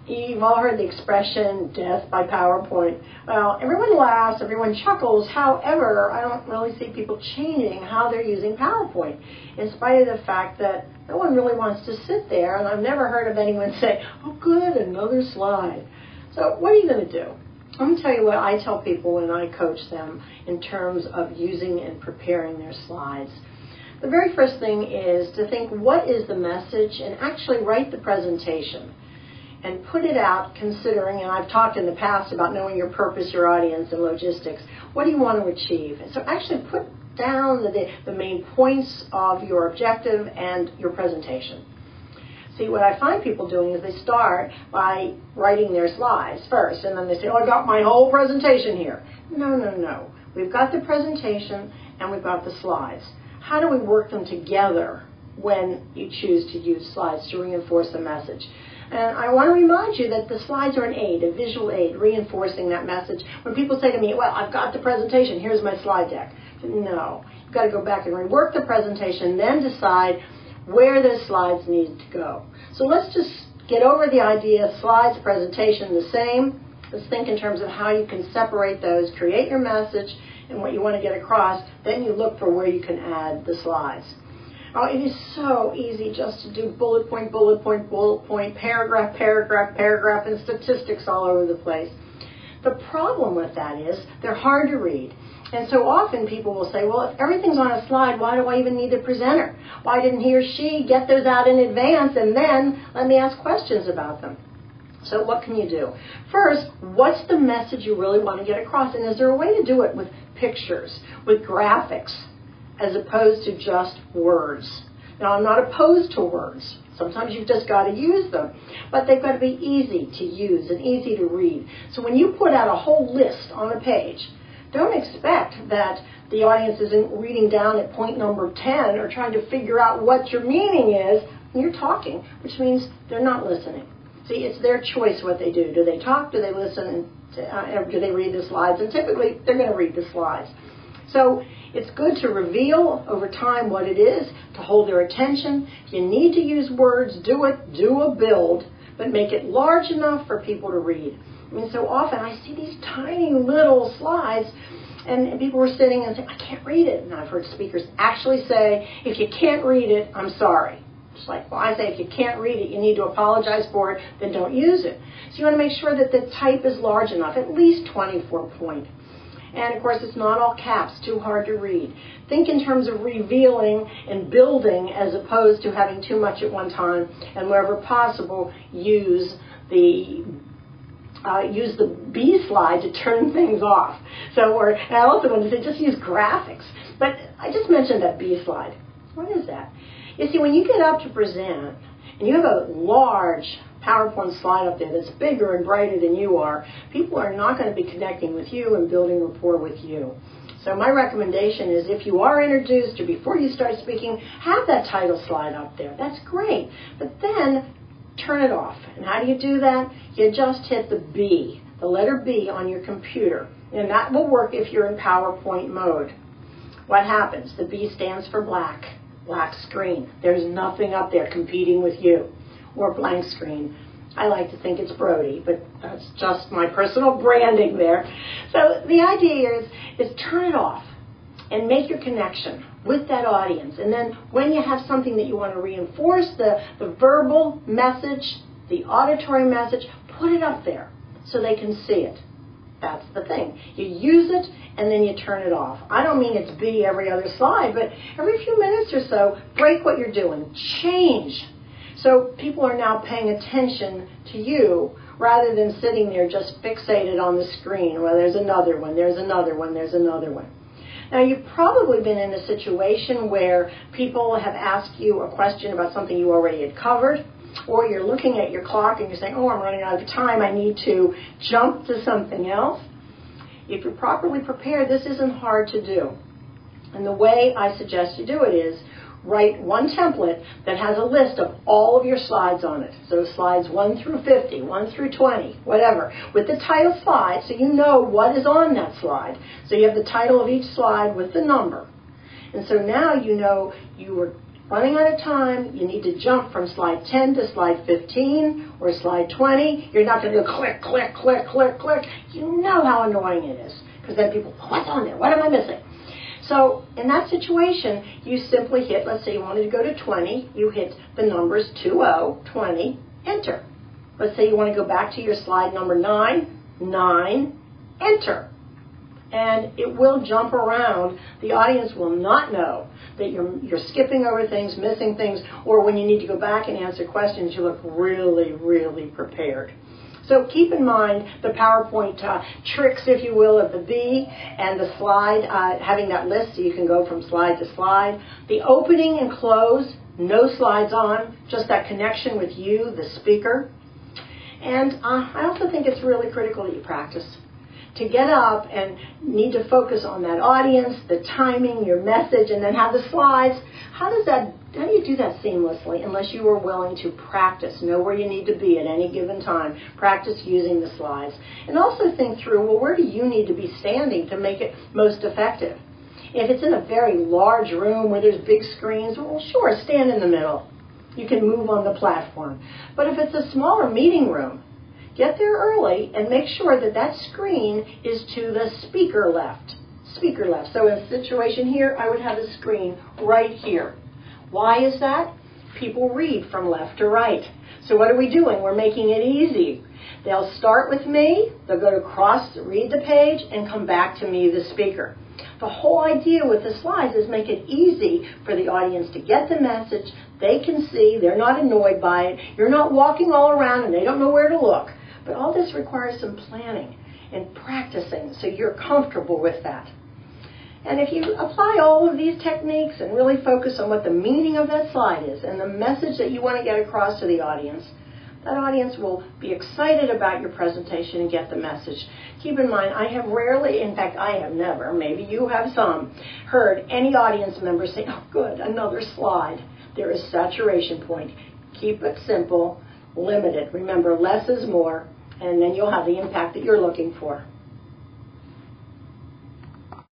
You've all heard the expression, death by PowerPoint. Well, everyone laughs, everyone chuckles. However, I don't really see people changing how they're using PowerPoint, in spite of the fact that no one really wants to sit there, and I've never heard of anyone say, oh good, another slide. So what are you going to do? I'm going to tell you what I tell people when I coach them in terms of using and preparing their slides. The very first thing is to think, what is the message, and actually write the presentation. And put it out considering, and I've talked in the past about knowing your purpose, your audience, and logistics. What do you want to achieve? And so actually put down the main points of your objective and your presentation. See, what I find people doing is they start by writing their slides first, and then they say, oh, I got my whole presentation here. No, no, no. We've got the presentation, and we've got the slides. How do we work them together when you choose to use slides to reinforce the message? And I want to remind you that the slides are an aid, a visual aid, reinforcing that message. When people say to me, well, I've got the presentation, here's my slide deck. No, you've got to go back and rework the presentation, then decide where the slides need to go. So let's just get over the idea of slides, presentation, the same. Let's think in terms of how you can separate those, create your message and what you want to get across. Then you look for where you can add the slides. Oh, it is so easy just to do bullet point, bullet point, bullet point, paragraph, paragraph, paragraph, and statistics all over the place. The problem with that is they're hard to read. And so often people will say, well, if everything's on a slide, why do I even need the presenter? Why didn't he or she get those out in advance and then let me ask questions about them? So what can you do? First, what's the message you really want to get across? And is there a way to do it with pictures, with graphics, as opposed to just words? Now, I'm not opposed to words. Sometimes you've just got to use them. But they've got to be easy to use and easy to read. So when you put out a whole list on a page, don't expect that the audience isn't reading down at point number 10 or trying to figure out what your meaning is when you're talking, which means they're not listening. See, it's their choice what they do. Do they talk? Do they listen? Do they read the slides? And typically, they're going to read the slides. So it's good to reveal over time what it is, to hold their attention. If you need to use words, do it. Do a build, but make it large enough for people to read. I mean, so often I see these tiny little slides, and people were sitting and saying, I can't read it. And I've heard speakers actually say, if you can't read it, I'm sorry. It's like, well, I say, if you can't read it, you need to apologize for it, then don't use it. So you want to make sure that the type is large enough, at least 24 point. And, of course, it's not all caps, too hard to read. Think in terms of revealing and building as opposed to having too much at one time. And wherever possible, use the B slide to turn things off. So, and I also want to say just use graphics. But I just mentioned that B slide. What is that? You see, when you get up to present and you have a large PowerPoint slide up there that's bigger and brighter than you are, people are not going to be connecting with you and building rapport with you. So my recommendation is if you are introduced or before you start speaking, have that title slide up there. That's great. But then turn it off. And how do you do that? You just hit the B, the letter B on your computer. And that will work if you're in PowerPoint mode. What happens? The B stands for black. Black screen. There's nothing up there competing with you. Or blank screen. I like to think it's Brody, but that's just my personal branding there. So the idea is turn it off and make your connection with that audience. And then when you have something that you want to reinforce, the verbal message, the auditory message, put it up there so they can see it. That's the thing. You use it and then you turn it off. I don't mean it's B every other slide, but every few minutes or so, break what you're doing. Change. So people are now paying attention to you rather than sitting there just fixated on the screen. Well, there's another one, there's another one, there's another one. Now, you've probably been in a situation where people have asked you a question about something you already had covered, or you're looking at your clock and you're saying, oh, I'm running out of time, I need to jump to something else. If you're properly prepared, this isn't hard to do. And the way I suggest you do it is write one template that has a list of all of your slides on it. So slides 1 through 50, 1 through 20, whatever, with the title slide so you know what is on that slide. So you have the title of each slide with the number. And so now you know you were running out of time, you need to jump from slide 10 to slide 15 or slide 20. You're not going to go click, click, click, click, click. You know how annoying it is, because then people, what's on there? What am I missing? So in that situation, you simply hit, let's say you wanted to go to 20, you hit the numbers 20, 20, enter. Let's say you want to go back to your slide number 9, 9, enter. And it will jump around. The audience will not know that you're skipping over things, missing things, or when you need to go back and answer questions, you look really, really prepared. So keep in mind the PowerPoint tricks, if you will, of the V and the slide, having that list so you can go from slide to slide. The opening and close, no slides on, just that connection with you, the speaker. And I also think it's really critical that you practice. To get up and need to focus on that audience, the timing, your message, and then have the slides. How do you do that seamlessly unless you are willing to practice, know where you need to be at any given time, practice using the slides, and also think through, well, where do you need to be standing to make it most effective? If it's in a very large room where there's big screens, well, sure, stand in the middle. You can move on the platform. But if it's a smaller meeting room, get there early and make sure that that screen is to the speaker left. Speaker left. So in a situation here, I would have a screen right here. Why is that? People read from left to right. So what are we doing? We're making it easy. They'll start with me, they'll go across, read the page, and come back to me, the speaker. The whole idea with the slides is make it easy for the audience to get the message. They can see, they're not annoyed by it. You're not walking all around and they don't know where to look. But all this requires some planning and practicing so you're comfortable with that. And if you apply all of these techniques and really focus on what the meaning of that slide is and the message that you want to get across to the audience, that audience will be excited about your presentation and get the message. Keep in mind, I have rarely, in fact, I have never, maybe you have some, heard any audience member say, oh, good, another slide. There is saturation point. Keep it simple, limited. Remember, less is more, and then you'll have the impact that you're looking for.